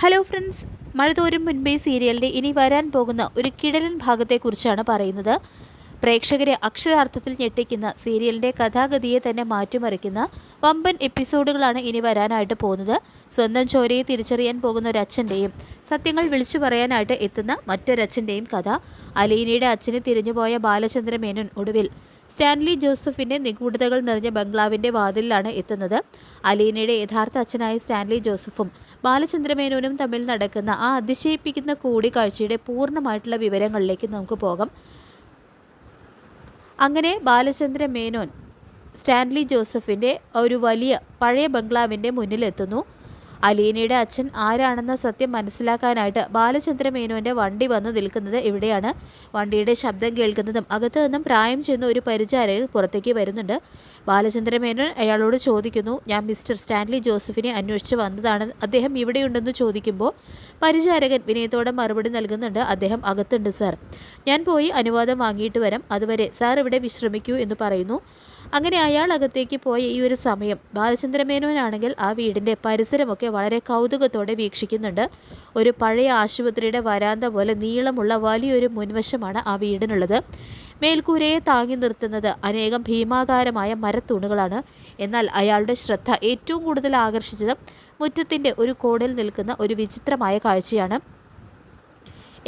Hello friends, മഴ തോരും മുൻപേ സീരിയലിൻ്റെ ഇനി വരാൻ പോകുന്ന ഒരു കിടലൻ ഭാഗത്തെക്കുറിച്ചാണ് പറയുന്നത്. പ്രേക്ഷകരെ അക്ഷരാർത്ഥത്തിൽ ഞെട്ടിക്കുന്ന സീരിയലിൻ്റെ കഥാഗതിയെ തന്നെ മാറ്റിമറിക്കുന്ന വമ്പൻ എപ്പിസോഡുകളാണ് ഇനി വരാനായിട്ട് പോകുന്നത്. സ്വന്തം ചോരയെ തിരിച്ചറിയാൻ പോകുന്ന ഒരച്ഛൻ്റെയും സത്യങ്ങൾ വിളിച്ചു പറയാനായിട്ട് എത്തുന്ന മറ്റൊരച്ഛൻ്റെയും കഥ. അലീനയുടെ അച്ഛനെ തിരിഞ്ഞുപോയ ബാലചന്ദ്ര മേനോൻ ഒടുവിൽ സ്റ്റാൻലി ജോസഫിൻ്റെ നിഗൂഢതകൾ നിറഞ്ഞ ബംഗ്ലാവിൻ്റെ വാതിലിലാണ് എത്തുന്നത്. അലീനയുടെ യഥാർത്ഥ അച്ഛനായ സ്റ്റാൻലി ജോസഫും ബാലചന്ദ്രമേനോനും തമ്മിൽ നടക്കുന്ന ആ അതിശയിപ്പിക്കുന്ന കൂടിക്കാഴ്ചയുടെ പൂർണ്ണമായിട്ടുള്ള വിവരങ്ങളിലേക്ക് നമുക്ക് പോകാം. അങ്ങനെ ബാലചന്ദ്ര മേനോൻ സ്റ്റാൻലി ജോസഫിൻ്റെ ഒരു വലിയ പഴയ ബംഗ്ലാവിൻ്റെ മുന്നിലെത്തുന്നു. അലീനയുടെ അച്ഛൻ ആരാണെന്ന സത്യം മനസ്സിലാക്കാനായിട്ട് ബാലചന്ദ്ര മേനോൻ്റെ വണ്ടി വന്ന് നിൽക്കുന്നത് ഇവിടെയാണ്. വണ്ടിയുടെ ശബ്ദം കേൾക്കുന്നതും അകത്തു നിന്നും പ്രായം ചെന്ന ഒരു പരിചാരകൻ പുറത്തേക്ക് വരുന്നുണ്ട്. ബാലചന്ദ്ര മേനോൻ അയാളോട് ചോദിക്കുന്നു, ഞാൻ മിസ്റ്റർ സ്റ്റാൻലി ജോസഫിനെ അന്വേഷിച്ച് വന്നതാണ്, അദ്ദേഹം ഇവിടെയുണ്ടെന്ന് ചോദിക്കുമ്പോൾ പരിചാരകൻ വിനയത്തോടെ മറുപടി നൽകുന്നുണ്ട്, അദ്ദേഹം അകത്തുണ്ട് സാർ, ഞാൻ പോയി അനുവാദം വാങ്ങിയിട്ട് വരാം, അതുവരെ സാർ ഇവിടെ വിശ്രമിക്കൂ എന്ന് പറയുന്നു. അങ്ങനെ അയാൾ അകത്തേക്ക് പോയ ഈ ഒരു സമയം ബാലചന്ദ്ര മേനോനാണെങ്കിൽ ആ വീടിൻ്റെ പരിസരമൊക്കെ വളരെ കൗതുകത്തോടെ വീക്ഷിക്കുന്നുണ്ട്. ഒരു പഴയ ആശുപത്രിയുടെ വരാന്ത പോലെ നീളമുള്ള വലിയൊരു മുൻവശമാണ് ആ വീടിനുള്ളത്. മേൽക്കൂരയെ താങ്ങി നിർത്തുന്നത് അനേകം ഭീമാകാരമായ മരത്തൂണുകളാണ്. എന്നാൽ അയാളുടെ ശ്രദ്ധ ഏറ്റവും കൂടുതൽ ആകർഷിച്ചത് മുറ്റത്തിൻ്റെ ഒരു കോണിൽ നിൽക്കുന്ന ഒരു വിചിത്രമായ കാഴ്ചയാണ്.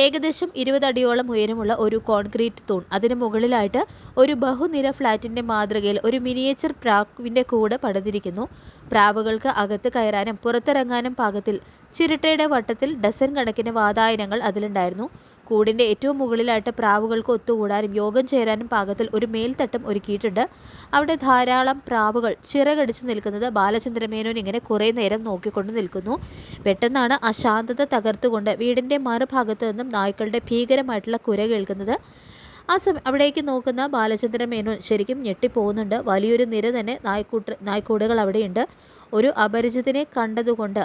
ഏകദേശം 20 അടിയോളം ഉയരമുള്ള ഒരു കോൺക്രീറ്റ് തൂൺ, അതിന് മുകളിലായിട്ട് ഒരു ബഹുനിര ഫ്ലാറ്റിൻ്റെ മാതൃകയിൽ ഒരു മിനിയേച്ചർ പ്രാവിൻ്റെ കൂട് പണിതിരിക്കുന്നു. പ്രാവുകൾക്ക് അകത്ത് കയറാനും പുറത്തിറങ്ങാനും പാകത്തിൽ ചിരട്ടയുടെ വട്ടത്തിൽ ഡസൻ കണക്കിന് വാതായനങ്ങൾ അതിലുണ്ടായിരുന്നു. കൂടിൻ്റെ ഏറ്റവും മുകളിലായിട്ട് പ്രാവുകൾക്ക് ഒത്തുകൂടാനും യോഗം ചേരാനും പാകത്തിൽ ഒരു മേൽത്തട്ടം ഒരുക്കിയിട്ടുണ്ട്. അവിടെ ധാരാളം പ്രാവുകൾ ചിറകടിച്ച് നിൽക്കുന്നത് ബാലചന്ദ്രമേനോൻ ഇങ്ങനെ കുറേ നേരം നോക്കിക്കൊണ്ട് നിൽക്കുന്നു. പെട്ടെന്നാണ് ആ ശാന്തത തകർത്തുകൊണ്ട് വീടിൻ്റെ മറുഭാഗത്തു നിന്നും നായ്ക്കളുടെ ഭീകരമായിട്ടുള്ള കുര കേൾക്കുന്നത്. ആ അവിടേക്ക് നോക്കുന്ന ബാലചന്ദ്ര മേനോൻ ശരിക്കും ഞെട്ടിപ്പോകുന്നുണ്ട്. വലിയൊരു നിര തന്നെ നായ്ക്കൂടുകൾ അവിടെയുണ്ട്. ഒരു അപരിചിതനെ കണ്ടതുകൊണ്ട്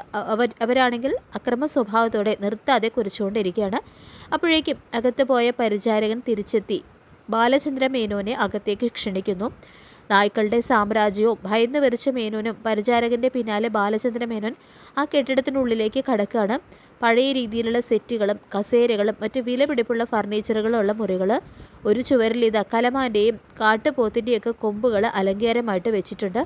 അവരാണെങ്കിൽ അക്രമ സ്വഭാവത്തോടെ നിർത്താതെ കുറിച്ചുകൊണ്ടിരിക്കുകയാണ്. അപ്പോഴേക്കും അകത്ത് പോയ പരിചാരകൻ തിരിച്ചെത്തി ബാലചന്ദ്ര മേനോനെ അകത്തേക്ക് ക്ഷണിക്കുന്നു. നായ്ക്കളുടെ സാമ്രാജ്യവും ഭയന്ന് വെറിച്ച മേനോനും പരിചാരകൻ്റെ പിന്നാലെ ബാലചന്ദ്ര മേനോൻ ആ കെട്ടിടത്തിനുള്ളിലേക്ക് കടക്കുകയാണ്. പഴയ രീതിയിലുള്ള സെറ്റുകളും കസേരകളും മറ്റു വിലപിടിപ്പുള്ള ഫർണിച്ചറുകളും ഉള്ള മുറികൾ. ഒരു ചുവരിൽ ഇത് കലമാൻ്റെയും കാട്ടുപോത്തിൻ്റെയൊക്കെ കൊമ്പുകൾ അലങ്കാരമായിട്ട് വെച്ചിട്ടുണ്ട്.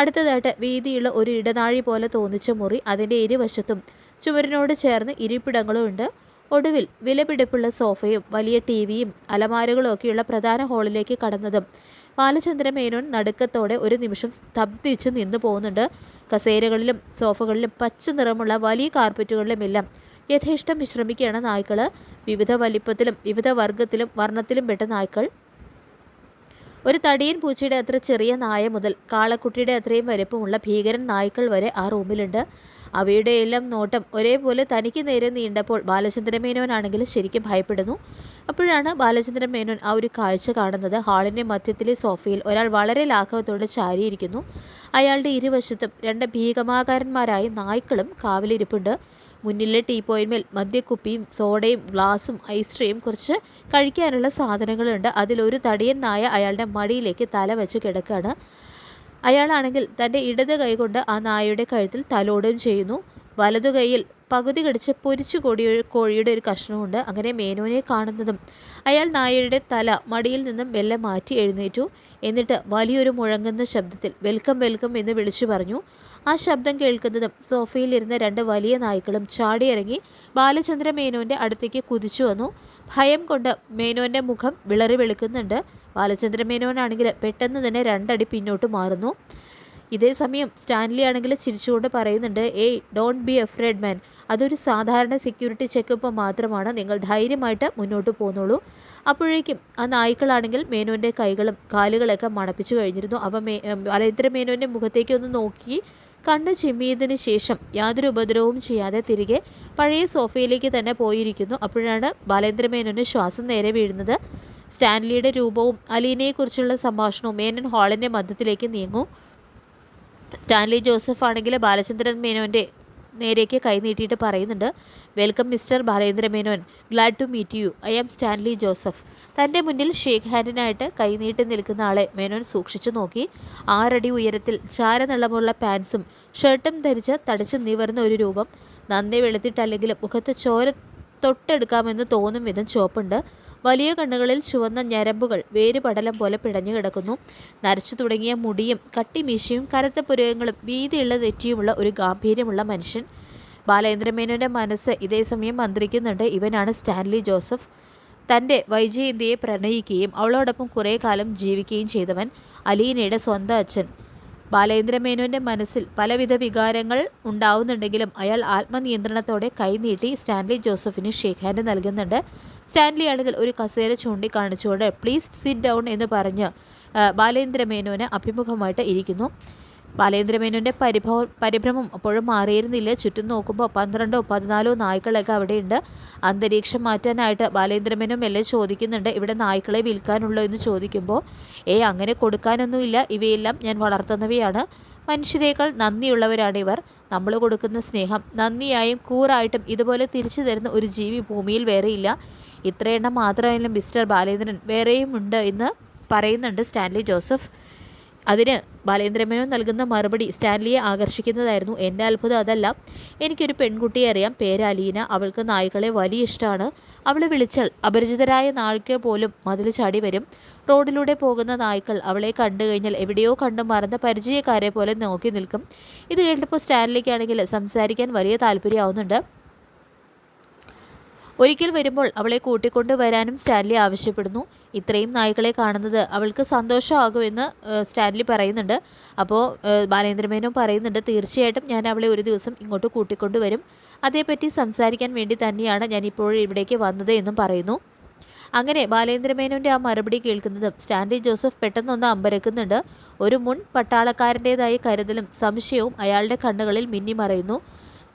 അടുത്തതായിട്ട് വീതിയുള്ള ഒരു ഇടനാഴി പോലെ തോന്നിച്ച മുറി, അതിൻ്റെ ഇരുവശത്തും ചുവരിനോട് ചേർന്ന് ഇരിപ്പിടങ്ങളും ഉണ്ട്. ഒടുവിൽ വിലപിടിപ്പുള്ള സോഫയും വലിയ ടിവിയും അലമാരകളും ഒക്കെയുള്ള പ്രധാന ഹാളിലേക്ക് കടന്നതും ബാലചന്ദ്ര മേനോൻ നടുക്കത്തോടെ ഒരു നിമിഷം സ്തബ്ധിച്ച് നിന്നു പോകുന്നുണ്ട്. കസേരകളിലും സോഫകളിലും പച്ച നിറമുള്ള വലിയ കാർപ്പറ്റുകളിലുമെല്ലാം യഥേഷ്ടം വിശ്രമിക്കുകയാണ് നായ്ക്കൾ. വിവിധ വലിപ്പത്തിലും വിവിധ വർഗത്തിലും വർണ്ണത്തിലും പെട്ട നായ്ക്കൾ. ഒരു തടിയൻ പൂച്ചയുടെ അത്ര ചെറിയ നായ മുതൽ കാളക്കുട്ടിയുടെ അത്രയും വലിപ്പമുള്ള ഭീകരൻ നായ്ക്കൾ വരെ ആ റൂമിലുണ്ട്. അവയുടെ എല്ലാം നോട്ടം ഒരേപോലെ തനിക്ക് നേരെ നീണ്ടപ്പോൾ ബാലചന്ദ്ര മേനോനാണെങ്കിൽ ശരിക്കും ഭയപ്പെടുന്നു. അപ്പോഴാണ് ബാലചന്ദ്ര മേനോൻ ആ ഒരു കാഴ്ച കാണുന്നത്. ഹാളിൻ്റെ മധ്യത്തിലെ സോഫയിൽ ഒരാൾ വളരെ ലാഘവത്തോടെ ചാരിയിരിക്കുന്നു. അയാളുടെ ഇരുവശത്തും 2 ഭീകമാകാരന്മാരായ നായ്ക്കളും കാവലിരിപ്പുണ്ട്. മുന്നിലെ ടീപ്പോയിന്മേൽ മദ്യക്കുപ്പിയും സോഡയും ഗ്ലാസും ഐസ്ട്രീയും കുറച്ച് കഴിക്കാനുള്ള സാധനങ്ങളുണ്ട്. അതിലൊരു തടിയൻ നായ അയാളുടെ മടിയിലേക്ക് തല വെച്ച് കിടക്കുകയാണ്. അയാളാണെങ്കിൽ തൻ്റെ ഇടത് കൈകൊണ്ട് ആ നായയുടെ കഴുത്തിൽ തലോടുകയും ചെയ്യുന്നു. വലതു കൈയിൽ പകുതി കടിച്ച് പൊരിച്ചു കോഴിയുടെ ഒരു കഷ്ണമുണ്ട്. അങ്ങനെ മേനോനെ കാണുന്നതും അയാൾ നായയുടെ തല മടിയിൽ നിന്നും മെല്ലെ മാറ്റി എഴുന്നേറ്റു. എന്നിട്ട് വലിയൊരു മുഴങ്ങുന്ന ശബ്ദത്തിൽ വെൽക്കം വെൽക്കം എന്ന് വിളിച്ചു പറഞ്ഞു. ആ ശബ്ദം കേൾക്കുന്നതും സോഫയിലിരുന്ന 2 വലിയ നായ്ക്കളും ചാടിയിറങ്ങി ബാലചന്ദ്ര മേനോൻ്റെ അടുത്തേക്ക് കുതിച്ചു വന്നു. ഭയം കൊണ്ട് മേനോൻ്റെ മുഖം വിളറി വെളുക്കുന്നുണ്ട്. ബാലചന്ദ്ര മേനോനാണെങ്കിൽ പെട്ടെന്ന് തന്നെ 2 അടി പിന്നോട്ട് മാറുന്നു. ഇതേ സമയം സ്റ്റാൻലി ആണെങ്കിൽ ചിരിച്ചുകൊണ്ട് പറയുന്നുണ്ട്, ഏയ് ഡോണ്ട് ബി അഫ്രേഡ് മാൻ, അതൊരു സാധാരണ സെക്യൂരിറ്റി ചെക്കപ്പ് മാത്രമാണ്, നിങ്ങൾ ധൈര്യമായിട്ട് മുന്നോട്ട് പോന്നോളൂ. അപ്പോഴേക്കും ആ നായ്ക്കളാണെങ്കിൽ മേനോൻ്റെ കൈകളും കാലുകളൊക്കെ മണപ്പിച്ചു കഴിഞ്ഞിരുന്നു. അവ ബാലേന്ദ്ര മേനോൻ്റെ മുഖത്തേക്ക് ഒന്ന് നോക്കി കണ്ണ് ചിമ്മിയതിന് ശേഷം യാതൊരു ഉപദ്രവവും ചെയ്യാതെ തിരികെ പഴയ സോഫയിലേക്ക് തന്നെ പോയിരിക്കുന്നു. അപ്പോഴാണ് ബാലേന്ദ്ര മേനോന് ശ്വാസം നേരെ വീഴുന്നത്. സ്റ്റാൻലിയുടെ രൂപവും അലീനയെക്കുറിച്ചുള്ള സംഭാഷണവും മേനോൻ ഹാളിൻ്റെ മധ്യത്തിലേക്ക് നീങ്ങും. സ്റ്റാൻലി ജോസഫ് ആണെങ്കിൽ ബാലചന്ദ്രൻ മേനോൻ്റെ നേരേക്ക് കൈനീട്ടിയിട്ട് പറയുന്നുണ്ട്, welcome mister Balendra Menon, glad to meet you, I am Stanley Joseph. തൻ്റെ മുന്നിൽ ഷേക്ക് ഹാൻഡിനായിട്ട് കൈനീട്ടി നിൽക്കുന്ന ആളെ മേനോൻ സൂക്ഷിച്ചു നോക്കി. 6 അടി ഉയരത്തിൽ ചാരനിളമുള്ള പാൻസും ഷർട്ടും ധരിച്ച് തടിച്ച് നിവർന്ന ഒരു രൂപം. നന്നേ വെളുത്തിട്ടല്ലെങ്കിലും മുഖത്ത് ചോര തൊട്ടെടുക്കാമെന്ന് തോന്നും വിധം ചുവപ്പുണ്ട്. വലിയ കണ്ണുകളിൽ ചുവന്ന ഞരമ്പുകൾ വേരുപടലം പോലെ പിടഞ്ഞു കിടക്കുന്നു. നരച്ചു തുടങ്ങിയ മുടിയും കട്ടിമീശയും കറുത്ത പുരകങ്ങളും വീതിയുള്ള നെറ്റിയുമുള്ള ഒരു ഗാംഭീര്യമുള്ള മനുഷ്യൻ. ബാലേന്ദ്രമേനോൻ്റെ മനസ്സ് ഇതേസമയം മന്ത്രിക്കുന്നുണ്ട്. ഇവനാണ് സ്റ്റാൻലി ജോസഫ്. തൻ്റെ വൈജയന്തിയെ പ്രണയിക്കുകയും അവളോടൊപ്പം കുറേ കാലം ജീവിക്കുകയും ചെയ്തവൻ, അലീനയുടെ സ്വന്തം അച്ഛൻ. ബാലേന്ദ്രമേനോൻ്റെ മനസ്സിൽ പലവിധ വികാരങ്ങൾ ഉണ്ടാവുന്നുണ്ടെങ്കിലും അയാൾ ആത്മനിയന്ത്രണത്തോടെ കൈനീട്ടി സ്റ്റാൻലി ജോസഫിന് ഷേക്ക് ഹാൻഡ് നൽകുന്നുണ്ട്. സ്റ്റാൻലി ആണെങ്കിൽ ഒരു കസേര ചൂണ്ടിക്കാണിച്ചുകൊണ്ട് പ്ലീസ് സിറ്റ് ഡൗൺ എന്ന് പറഞ്ഞ് ബാലേന്ദ്രമേനോന് അഭിമുഖമായിട്ട് ഇരിക്കുന്നു. ബാലേന്ദ്രമേനോൻ്റെ പരിഭ്രമം അപ്പോഴും മാറിയിരുന്നില്ല. ചുറ്റും നോക്കുമ്പോൾ 12-14 നായ്ക്കളൊക്കെ അവിടെയുണ്ട്. അന്തരീക്ഷം മാറ്റാനായിട്ട് ബാലേന്ദ്രമേനോൻ മെല്ലെ ചോദിക്കുന്നുണ്ട്, ഇവിടെ നായ്ക്കളെ വിൽക്കാനുള്ളോ എന്ന് ചോദിക്കുമ്പോൾ അങ്ങനെ കൊടുക്കാനൊന്നുമില്ല, ഇവയെല്ലാം ഞാൻ വളർത്തുന്നവയാണ്. മനുഷ്യരേക്കാൾ നന്ദിയുള്ളവരാണ് ഇവർ. നമ്മൾ കൊടുക്കുന്ന സ്നേഹം നന്ദിയായും കൂറായിട്ടും ഇതുപോലെ തിരിച്ചു തരുന്ന ഒരു ജീവി ഭൂമിയിൽ വേറെയില്ല. ഇത്രയെണ്ണം മാത്രമല്ല മിസ്റ്റർ ബാലേന്ദ്രൻ, വേറെയും ഉണ്ട് എന്ന് പറയുന്നുണ്ട് സ്റ്റാൻലി ജോസഫ്. അതിന് ബാലേന്ദ്രമേനോൻ നൽകുന്ന മറുപടി സ്റ്റാൻലിയെ ആകർഷിക്കുന്നതായിരുന്നു. എൻ്റെ അത്ഭുതം അതല്ല, എനിക്കൊരു പെൺകുട്ടിയെ അറിയാം, പേര് അലീന. അവൾക്ക് നായ്ക്കളെ വലിയ ഇഷ്ടമാണ്. അവളെ വിളിച്ചാൽ അപരിചിതരായ നായ്ക്കൾ പോലും മതിൽ ചാടി വരും. റോഡിലൂടെ പോകുന്ന നായ്ക്കൾ അവളെ കണ്ടു കഴിഞ്ഞാൽ എവിടെയോ കണ്ട് മറന്ന പരിചയക്കാരെ പോലെ നോക്കി നിൽക്കും. ഇത് കേട്ടപ്പോൾ സ്റ്റാൻലിക്കാണെങ്കിൽ സംസാരിക്കാൻ വലിയ താല്പര്യമാവുന്നുണ്ട്. ഒരിക്കൽ വരുമ്പോൾ അവളെ കൂട്ടിക്കൊണ്ട് വരാനും സ്റ്റാൻലി ആവശ്യപ്പെടുന്നു. ഇത്രയും നായ്ക്കളെ കാണുന്നത് അവൾക്ക് സന്തോഷമാകുമെന്ന് സ്റ്റാൻലി പറയുന്നുണ്ട്. അപ്പോൾ ബാലേന്ദ്രമേനോൻ പറയുന്നുണ്ട്, തീർച്ചയായിട്ടും ഞാൻ അവളെ ഒരു ദിവസം ഇങ്ങോട്ട് കൂട്ടിക്കൊണ്ട് വരും. അതേപ്പറ്റി സംസാരിക്കാൻ വേണ്ടി തന്നെയാണ് ഞാൻ ഇപ്പോഴും ഇവിടേക്ക് വന്നത് എന്നും പറയുന്നു. അങ്ങനെ ബാലേന്ദ്രമേനോൻ്റെ ആ മറുപടി കേൾക്കുന്നതും സ്റ്റാൻലി ജോസഫ് പെട്ടെന്നൊന്ന് അമ്പരക്കുന്നുണ്ട്. ഒരു മുൻ പട്ടാളക്കാരൻ്റേതായ കരുതലും സംശയവും അയാളുടെ കണ്ണുകളിൽ മിന്നിമറയുന്നു.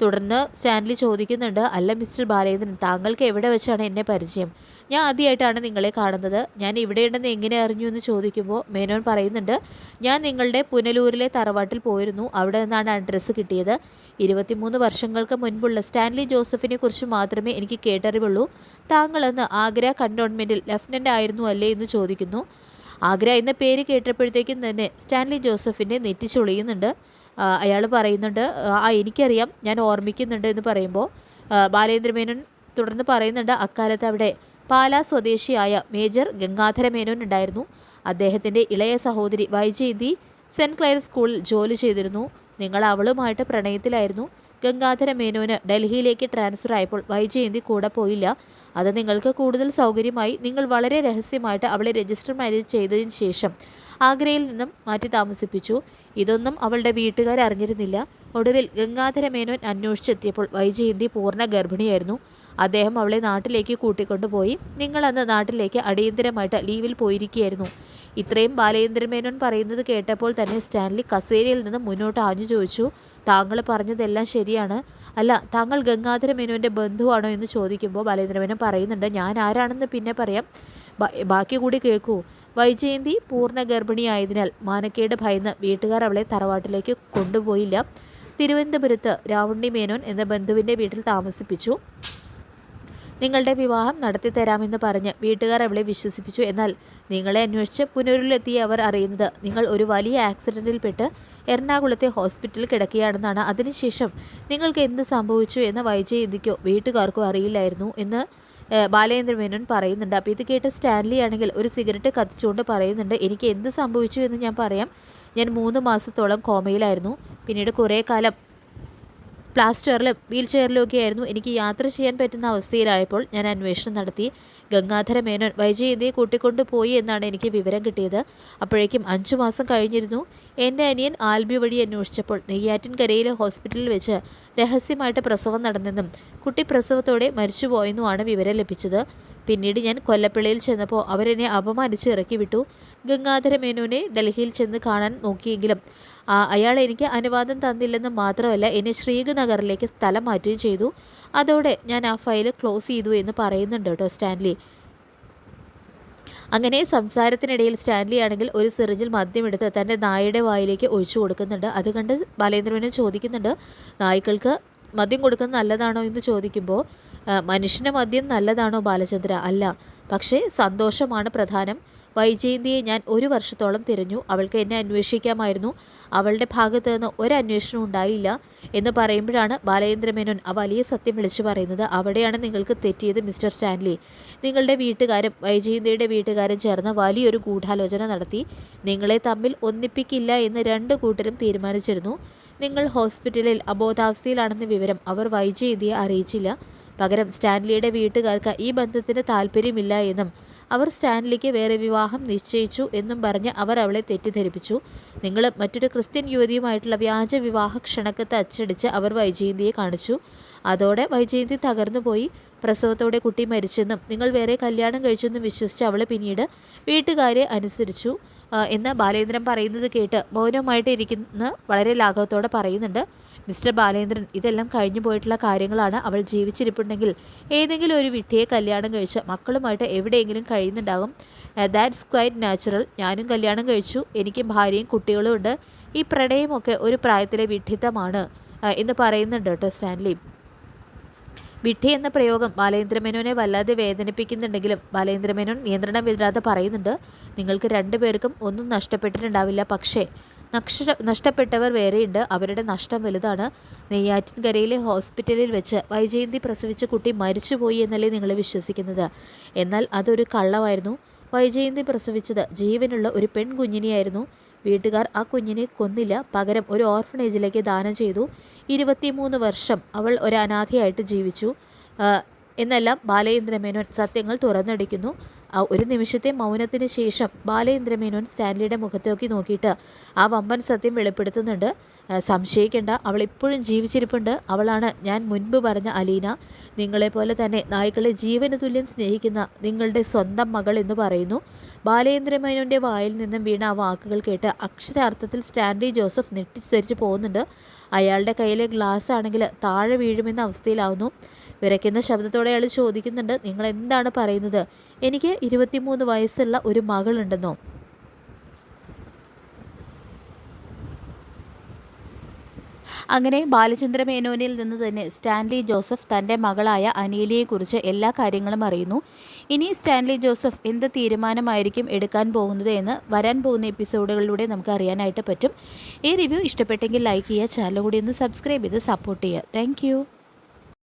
തുടർന്ന് സ്റ്റാൻലി ചോദിക്കുന്നുണ്ട്, അല്ല മിസ്റ്റർ ബാലേന്ദ്രൻ, താങ്കൾക്ക് എവിടെ വെച്ചാണ് എന്നെ പരിചയം? ഞാൻ ആദ്യമായിട്ടാണ് നിങ്ങളെ കാണുന്നത്. ഞാൻ ഇവിടെയുണ്ടെന്ന് എങ്ങനെ അറിഞ്ഞു എന്ന് ചോദിക്കുമ്പോൾ മേനോൻ പറയുന്നുണ്ട്, ഞാൻ നിങ്ങളുടെ പുനലൂരിലെ തറവാട്ടിൽ പോയിരുന്നു. അവിടെ നിന്നാണ് അഡ്രസ്സ് കിട്ടിയത്. 23 വർഷങ്ങൾക്ക് മുൻപുള്ള സ്റ്റാൻലി ജോസഫിനെ കുറിച്ച് മാത്രമേ എനിക്ക് കേട്ടറിവുള്ളൂ. താങ്കളെന്ന് ആഗ്ര കൻ്റോൺമെൻറ്റിൽ ലഫ്റ്റനൻ്റ് ആയിരുന്നു അല്ലേ എന്ന് ചോദിക്കുന്നു. ആഗ്ര എന്ന പേര് കേട്ടപ്പോഴത്തേക്കും തന്നെ സ്റ്റാൻലി ജോസഫിൻ്റെ നെറ്റി ചൊളിയുന്നുണ്ട്. അയാൾ പറയുന്നുണ്ട്, എനിക്കറിയാം, ഞാൻ ഓർമ്മിക്കുന്നുണ്ട് എന്ന് പറയുമ്പോൾ ബാലേന്ദ്രമേനോൻ തുടർന്ന് പറയുന്നുണ്ട്, അക്കാലത്ത് അവിടെ പാലാ സ്വദേശിയായ മേജർ ഗംഗാധര മേനോൻ ഉണ്ടായിരുന്നു. അദ്ദേഹത്തിൻ്റെ ഇളയ സഹോദരി വൈജയന്തി സെൻറ്റ് ക്ലയർ സ്കൂളിൽ ജോലി ചെയ്തിരുന്നു. നിങ്ങൾ അവളുമായിട്ട് പ്രണയത്തിലായിരുന്നു. ഗംഗാധര മേനോന് ഡൽഹിയിലേക്ക് ട്രാൻസ്ഫർ ആയപ്പോൾ വൈജയന്തി കൂടെ പോയില്ല. അത് നിങ്ങൾക്ക് കൂടുതൽ സൗകര്യമായി. നിങ്ങൾ വളരെ രഹസ്യമായിട്ട് അവളെ രജിസ്റ്റർ മാരേജ് ചെയ്തതിന് ശേഷം ആഗ്രയിൽ നിന്നും മാറ്റി താമസിപ്പിച്ചു. ഇതൊന്നും അവളുടെ വീട്ടുകാർ അറിഞ്ഞിരുന്നില്ല. ഒടുവിൽ ഗംഗാധര മേനോൻ അന്വേഷിച്ചെത്തിയപ്പോൾ വൈജയന്തി പൂർണ്ണ ഗർഭിണിയായിരുന്നു. അദ്ദേഹം അവളെ നാട്ടിലേക്ക് കൂട്ടിക്കൊണ്ടുപോയി. നിങ്ങളന്ന് നാട്ടിലേക്ക് അടിയന്തരമായിട്ട് ലീവിൽ പോയിരിക്കുകയായിരുന്നു. ഇത്രയും ബാലേന്ദ്രമേനോൻ പറയുന്നത് കേട്ടപ്പോൾ തന്നെ സ്റ്റാൻലി കസേരയിൽ നിന്ന് മുന്നോട്ട് ആഞ്ഞു ചോദിച്ചു, താങ്കൾ പറഞ്ഞതെല്ലാം ശരിയാണ്. അല്ല, താങ്കൾ ഗംഗാധര മേനോൻ്റെ ബന്ധുവാണോ എന്ന് ചോദിക്കുമ്പോൾ ബാലേന്ദ്രമേനോൻ പറയുന്നുണ്ട്, ഞാൻ ആരാണെന്ന് പിന്നെ പറയാം, ബാക്കി കൂടി കേൾക്കൂ. വൈജയന്തി പൂർണ്ണ ഗർഭിണിയായതിനാൽ മാനക്കേട് ഭയന്ന് വീട്ടുകാർ അവളെ തറവാട്ടിലേക്ക് കൊണ്ടുപോയില്ല. തിരുവനന്തപുരത്ത് രാവുണ്ണി മേനോൻ എന്ന ബന്ധുവിൻ്റെ വീട്ടിൽ താമസിപ്പിച്ചു. നിങ്ങളുടെ വിവാഹം നടത്തിത്തരാമെന്ന് പറഞ്ഞ് വീട്ടുകാർ അവളെ വിശ്വസിപ്പിച്ചു. എന്നാൽ നിങ്ങളെ അന്വേഷിച്ച് പുനലൂരിലെത്തിയ അവർ അറിയുന്നത് നിങ്ങൾ ഒരു വലിയ ആക്സിഡൻറ്റിൽപ്പെട്ട് എറണാകുളത്തെ ഹോസ്പിറ്റലിൽ കിടക്കുകയാണെന്നാണ്. അതിനുശേഷം നിങ്ങൾക്ക് എന്ത് സംഭവിച്ചു എന്ന് വൈജയന്തിക്കോ വീട്ടുകാർക്കോ അറിയില്ലായിരുന്നു എന്ന് ബാലേന്ദ്രമേനോൻ പറയുന്നുണ്ട്. അപ്പോൾ ഇത് കേട്ട് സ്റ്റാൻലി ആണെങ്കിൽ ഒരു സിഗരറ്റ് കത്തിച്ചുകൊണ്ട് പറയുന്നുണ്ട്, എനിക്ക് എന്ത് സംഭവിച്ചു എന്ന് ഞാൻ പറയാം. ഞാൻ 3 മാസത്തോളം കോമയിലായിരുന്നു. പിന്നീട് കുറേ കാലം പ്ലാസ്റ്ററിലും വീൽ ചെയറിലുമൊക്കെ ആയിരുന്നു. എനിക്ക് യാത്ര ചെയ്യാൻ പറ്റുന്ന അവസ്ഥയിലായപ്പോൾ ഞാൻ അന്വേഷണം നടത്തി. ഗംഗാധര മേനോൻ വൈജയന്തിയെ കൂട്ടിക്കൊണ്ടു പോയി എന്നാണ് എനിക്ക് വിവരം കിട്ടിയത്. അപ്പോഴേക്കും 5 മാസം കഴിഞ്ഞിരുന്നു. എൻ്റെ അനിയൻ ആൽബി വഴി അന്വേഷിച്ചപ്പോൾ നെയ്യാറ്റിൻകരയിലെ ഹോസ്പിറ്റലിൽ വെച്ച് രഹസ്യമായിട്ട് പ്രസവം നടന്നെന്നും കുട്ടി പ്രസവത്തോടെ മരിച്ചുപോയെന്നുമാണ് വിവരം ലഭിച്ചത്. പിന്നീട് ഞാൻ കൊല്ലപ്പിള്ളയിൽ ചെന്നപ്പോൾ അവരെന്നെ അപമാനിച്ച് ഇറക്കി വിട്ടു. ഗംഗാധര മേനോനെ ഡൽഹിയിൽ ചെന്ന് കാണാൻ നോക്കിയെങ്കിലും അയാൾ എനിക്ക് അനുവാദം തന്നില്ലെന്ന് മാത്രമല്ല എന്നെ ശ്രീനഗറിലേക്ക് സ്ഥലം മാറ്റുകയും ചെയ്തു. അതോടെ ഞാൻ ആ ഫയൽ ക്ലോസ് ചെയ്തു എന്ന് പറയുന്നുണ്ട് കേട്ടോ സ്റ്റാൻലി. അങ്ങനെ സംസാരത്തിനിടയിൽ സ്റ്റാൻലി ആണെങ്കിൽ ഒരു സിറിഞ്ചിൽ മദ്യമെടുത്ത് തൻ്റെ നായയുടെ വായിലേക്ക് ഒഴിച്ചു കൊടുക്കുന്നുണ്ട്. അത് കണ്ട് ബാലേന്ദ്രമേനോൻ ചോദിക്കുന്നുണ്ട്, നായ്ക്കൾക്ക് മദ്യം കൊടുക്കുന്നത് നല്ലതാണോ എന്ന് ചോദിക്കുമ്പോൾ മനുഷ്യന് മദ്യം നല്ലതാണോ ബാലചന്ദ്ര? അല്ല, പക്ഷേ സന്തോഷമാണ് പ്രധാനം. വൈജയന്തിയെ ഞാൻ 1 വർഷത്തോളം തിരഞ്ഞു. അവൾക്ക് എന്നെ അന്വേഷിക്കാമായിരുന്നു. അവളുടെ ഭാഗത്ത് നിന്ന് ഒരന്വേഷണവും ഉണ്ടായില്ല എന്ന് പറയുമ്പോഴാണ് ബാലചന്ദ്ര മേനോൻ ആ വലിയ സത്യം വിളിച്ചു പറയുന്നത്. അവിടെയാണ് നിങ്ങൾക്ക് തെറ്റിയത് മിസ്റ്റർ സ്റ്റാൻലി. നിങ്ങളുടെ വീട്ടുകാരും വൈജയന്തിയുടെ വീട്ടുകാരും ചേർന്ന് വലിയൊരു ഗൂഢാലോചന നടത്തി. നിങ്ങളെ തമ്മിൽ ഒന്നിപ്പിക്കില്ല എന്ന് 2 കൂട്ടരും തീരുമാനിച്ചിരുന്നു. നിങ്ങൾ ഹോസ്പിറ്റലിൽ അബോധാവസ്ഥയിലാണെന്ന വിവരം അവർ വൈജയന്തിയെ അറിയിച്ചില്ല. പകരം സ്റ്റാൻലിയുടെ വീട്ടുകാർക്ക് ഈ ബന്ധത്തിന് താല്പര്യമില്ല എന്നും അവർ സ്റ്റാൻലിക്ക് വേറെ വിവാഹം നിശ്ചയിച്ചു എന്നും പറഞ്ഞ് അവർ അവളെ തെറ്റിദ്ധരിപ്പിച്ചു. നിങ്ങൾ മറ്റൊരു ക്രിസ്ത്യൻ യുവതിയുമായിട്ടുള്ള വ്യാജ വിവാഹ ക്ഷണക്കത്ത് അച്ചടിച്ച് അവർ വൈജയന്തിയെ കാണിച്ചു. അതോടെ വൈജയന്തി തകർന്നുപോയി. പ്രസവത്തോടെ കുട്ടി മരിച്ചെന്നും നിങ്ങൾ വേറെ കല്യാണം കഴിച്ചെന്നും വിശ്വസിച്ച് അവൾ പിന്നീട് വീട്ടുകാരെ അനുസരിച്ചു എന്ന് ബാലേന്ദ്രൻ പറയുന്നത് കേട്ട് മൗനമായിട്ട് ഇരിക്കുന്ന വളരെ ലാഘവത്തോടെ പറയുന്നുണ്ട്. മിസ്റ്റർ ബാലേന്ദ്രൻ, ഇതെല്ലാം കഴിഞ്ഞു പോയിട്ടുള്ള കാര്യങ്ങളാണ്. അവൾ ജീവിച്ചിരിപ്പുണ്ടെങ്കിൽ ഏതെങ്കിലും ഒരു വിട്ടിയെ കല്യാണം കഴിച്ച് മക്കളുമായിട്ട് എവിടെയെങ്കിലും കഴിയുന്നുണ്ടാകും. That's quite natural. ഞാനും കല്യാണം കഴിച്ചു. എനിക്ക് ഭാര്യയും കുട്ടികളും ഉണ്ട്. ഈ പ്രണയമൊക്കെ ഒരു പ്രായത്തിലെ വിഡ്ഢിത്തമാണ് എന്ന് പറയുന്നുണ്ട് കേട്ടോ സ്റ്റാൻലി. വിഡ്ഢി എന്ന പ്രയോഗം ബാലചന്ദ്ര മേനോനെ വല്ലാതെ വേദനിപ്പിക്കുന്നുണ്ടെങ്കിലും ബാലചന്ദ്ര മേനോൻ നിയന്ത്രണം വിടാതെ പറയുന്നുണ്ട്, നിങ്ങൾക്ക് 2 പേർക്കും ഒന്നും നഷ്ടപ്പെട്ടിട്ടുണ്ടാവില്ല. പക്ഷേ നഷ്ടപ്പെട്ടവർ വേറെയുണ്ട്. അവരുടെ നഷ്ടം വലുതാണ്. നെയ്യാറ്റിൻകരയിലെ ഹോസ്പിറ്റലിൽ വെച്ച് വൈജയന്തി പ്രസവിച്ച കുട്ടി മരിച്ചുപോയി എന്നല്ലേ നിങ്ങൾ വിശ്വസിക്കുന്നത്? എന്നാൽ അതൊരു കള്ളമായിരുന്നു. വൈജയന്തി പ്രസവിച്ചത് ജീവനുള്ള ഒരു പെൺകുഞ്ഞിനെയായിരുന്നു. വീട്ടുകാർ ആ കുഞ്ഞിനെ കൊന്നില്ല. പകരം ഒരു ഓർഫനേജിലേക്ക് ദാനം ചെയ്തു. 23 വർഷം അവൾ ഒരു അനാഥയായിട്ട് ജീവിച്ചു എന്നെല്ലാം ബാലചന്ദ്ര മേനോൻ സത്യങ്ങൾ തുറന്നടിക്കുന്നു. ഒരു നിമിഷത്തെ മൗനത്തിന് ശേഷം ബാലചന്ദ്ര മേനോൻ സ്റ്റാൻലിയുടെ മുഖത്തേക്ക് നോക്കിയിട്ട് ആ വമ്പൻ സത്യം വെളിപ്പെടുത്തുന്നുണ്ട്. സംശയിക്കേണ്ട, അവൾ ഇപ്പോഴും ജീവിച്ചിരിപ്പുണ്ട്. അവളാണ് ഞാൻ മുൻപ് പറഞ്ഞ അലീന. നിങ്ങളെപ്പോലെ തന്നെ നായ്ക്കളെ ജീവന് തുല്യം സ്നേഹിക്കുന്ന നിങ്ങളുടെ സ്വന്തം മകൾ എന്ന് പറയുന്നു. ബാലചന്ദ്ര മേനോൻ്റെ വായിൽ നിന്നും വീണ ആ വാക്കുകൾ കേട്ട് അക്ഷരാർത്ഥത്തിൽ സ്റ്റാൻലി ജോസഫ് ഞെട്ടിച്ചരിച്ച് പോകുന്നുണ്ട്. അയാളുടെ കയ്യിലെ ഗ്ലാസ് ആണെങ്കിൽ താഴെ വീഴുമെന്ന അവസ്ഥയിലാവുന്നു. വിറയ്ക്കുന്ന ശബ്ദത്തോടെ അയാൾ ചോദിക്കുന്നുണ്ട്, നിങ്ങൾ എന്താണ് പറയുന്നത്? എനിക്ക് 23 വയസ്സുള്ള ഒരു മകളുണ്ടെന്നോ? അങ്ങനെ ബാലചന്ദ്ര മേനോനിൽ നിന്ന് തന്നെ സ്റ്റാൻലി ജോസഫ് തൻ്റെ മകളായ അനീലിയെക്കുറിച്ച് എല്ലാ കാര്യങ്ങളും അറിയുന്നു. ഇനി സ്റ്റാൻലി ജോസഫ് എന്ത് തീരുമാനമായിരിക്കും എടുക്കാൻ പോകുന്നത് എന്ന് വരാൻ പോകുന്ന എപ്പിസോഡുകളിലൂടെ നമുക്ക് അറിയാനായിട്ട് പറ്റും. ഈ റിവ്യൂ ഇഷ്ടപ്പെട്ടെങ്കിൽ ലൈക്ക് ചെയ്യുക, ചാനൽ കൂടി ഒന്ന് സബ്സ്ക്രൈബ് ചെയ്ത് സപ്പോർട്ട് ചെയ്യുക. താങ്ക്